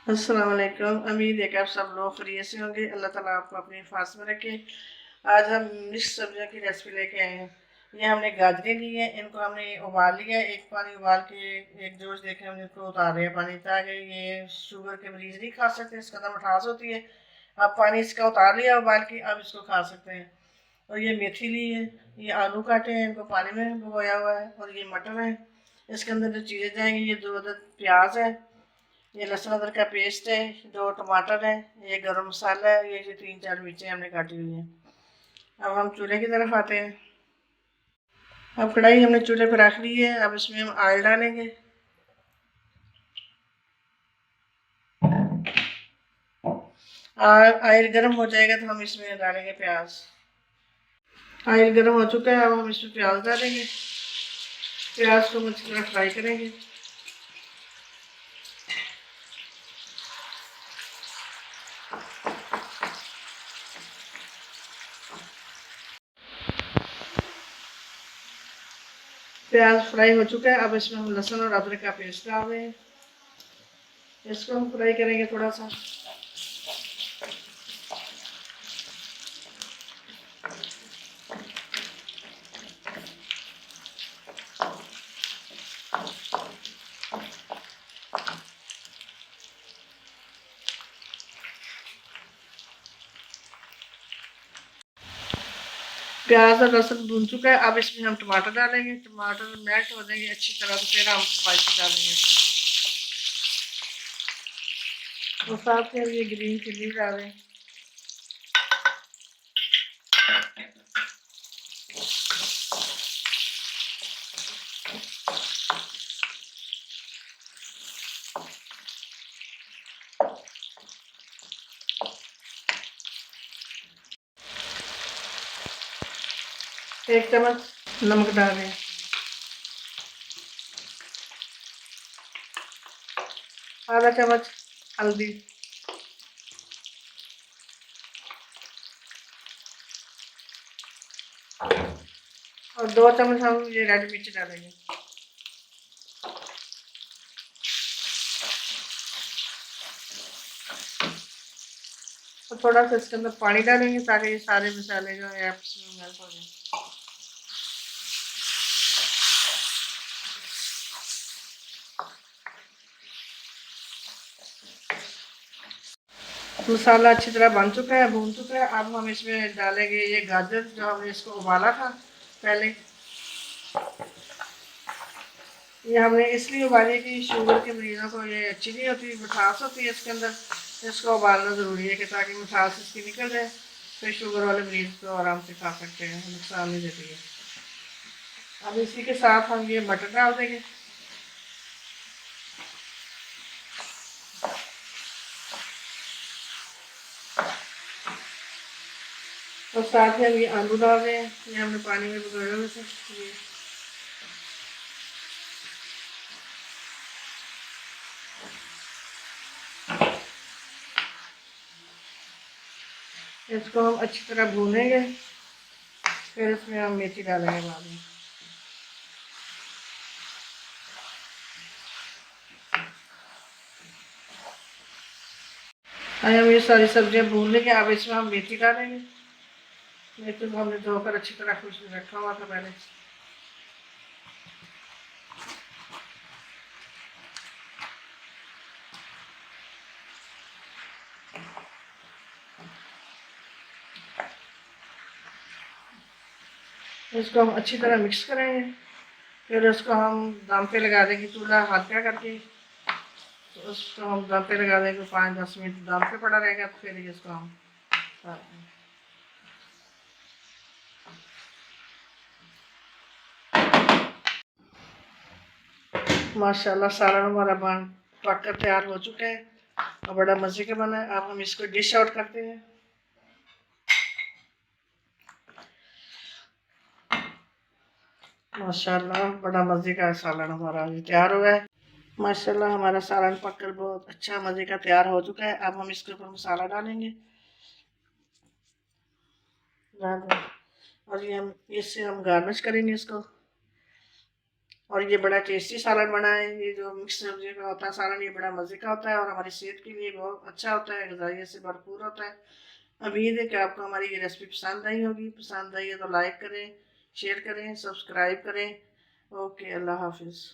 अस्सलाम वालेकुम। उम्मीद है कि आप सब लोग खैरियत से होंगे। अल्लाह ताला आपको अपनी हिफाज़त में रखे। आज हम मिक्स सब्जियों की रेसिपी लेके आए हैं। ये हमने गाजरें ली हैं, इनको हमने उबाल लिया। एक पानी उबाल के एक जोश देके हमने इनको उतार लिया पानी, ताकि ये शुगर के मरीज़ नहीं खा सकते, इसके अंदर मिठास होती है। अब पानी इसका उतार लिया उबाल के, अब इसको खा सकते हैं। और ये मेथी ली है, ये आलू काटे हैं, इनको पानी में भिगोया हुआ है, और ये मटर है। इसके अंदर जो चीज़ें जाएंगी, ये 2 अदद प्याज है, ये लहसुन अदरक का पेस्ट है, 2 टमाटर है, ये गरम मसाला है, ये 3-4 मिर्चें हमने काटी हुई हैं। अब हम चूल्हे की तरफ आते हैं। अब कढ़ाई हमने चूल्हे पर रख ली है। अब इसमें हम ऑयल डालेंगे। ऑयल गर्म हो जाएगा तो हम इसमें डालेंगे प्याज। ऑयल गर्म हो चुका है, अब हम इसमें प्याज डालेंगे। प्याज को हम अच्छी तरह फ्राई करेंगे। प्याज फ्राई हो चुका है, अब इसमें हम लहसुन और अदरक का पेस्ट डाल रहे हैं। इसको हम फ्राई करेंगे थोड़ा सा। प्याज और लहसुन भून चुका है, अब इसमें हम टमाटर डालेंगे। टमाटर मैश हो जाएंगे अच्छी तरह, तो फिर हम स्पाइसी डालेंगे इसमें। और साथ में ये ग्रीन चिल्ली डालें। एक चम्मच नमक डालें। आधा चम्मच हल्दी। और 2 चम्मच हम ये रेड मिर्च डालेंगे। और थोड़ा सा इसके अंदर पानी डालेंगे, ताकि ये सारे मसाले जो है आपस में मेल्ट हो जाए। मसाला अच्छी तरह बन चुका है, भून चुका है। अब हम इसमें डालेंगे ये गाजर, जो हमने इसको उबाला था पहले। ये हमने इसलिए उबाली कि शुगर के मरीज़ों को ये अच्छी नहीं होती, मिठास होती है इसके अंदर। इसको उबालना ज़रूरी है कि ताकि मिठास इसकी निकल जाए, फिर शुगर वाले मरीज़ को आराम से खा सकते हैं, नुकसान नहीं देती है। अब इसी के साथ हम ये मटर डाल देंगे। और साथ में हम ये आलू डाल रहे हैं, ये हमने पानी में भिगोए हुए थे। ये इसको हम अच्छी तरह भूनेंगे, फिर इसमें हम मेथी डालेंगे बाद में। हम ये सारी सब्जियां भून लेंगे। अब इसमें हम मेथी डालेंगे। मेथी को हमने धोकर अच्छी तरह खुश रखा हुआ था पहले। इसको हम अच्छी तरह मिक्स करेंगे, फिर उसको हम दम पे लगा देंगे, चूल्हा हल्का करके। तो उसको हम दम पे लगा देंगे, 5-10 मिनट दम पे पड़ा रहेगा, तो फिर इसको हम माशाल्लाह सालन हमारा बन पककर तैयार हो चुका है और बड़ा मज़े का बना है। अब हम इसको डिश आउट करते हैं। माशाल्लाह बड़ा मज़े का सालन हमारा ये तैयार हुआ है। माशाल्लाह हमारा सालन पककर बहुत अच्छा मज़े का तैयार हो चुका है। अब हम इसके ऊपर मसाला डालेंगे और ये हम इससे हम गार्निश करेंगे इसको। और ये बड़ा टेस्टी सालन बना है। ये जो मिक्स सब्जियों का होता है सालन, ये बड़ा मज़े का होता है और हमारी सेहत के लिए बहुत अच्छा होता है, ग़िज़ाइयत से भरपूर होता है। उम्मीद है कि आपको हमारी ये रेसिपी पसंद आई होगी। पसंद आई है तो लाइक करें, शेयर करें, सब्सक्राइब करें। ओके, अल्लाह हाफिज़।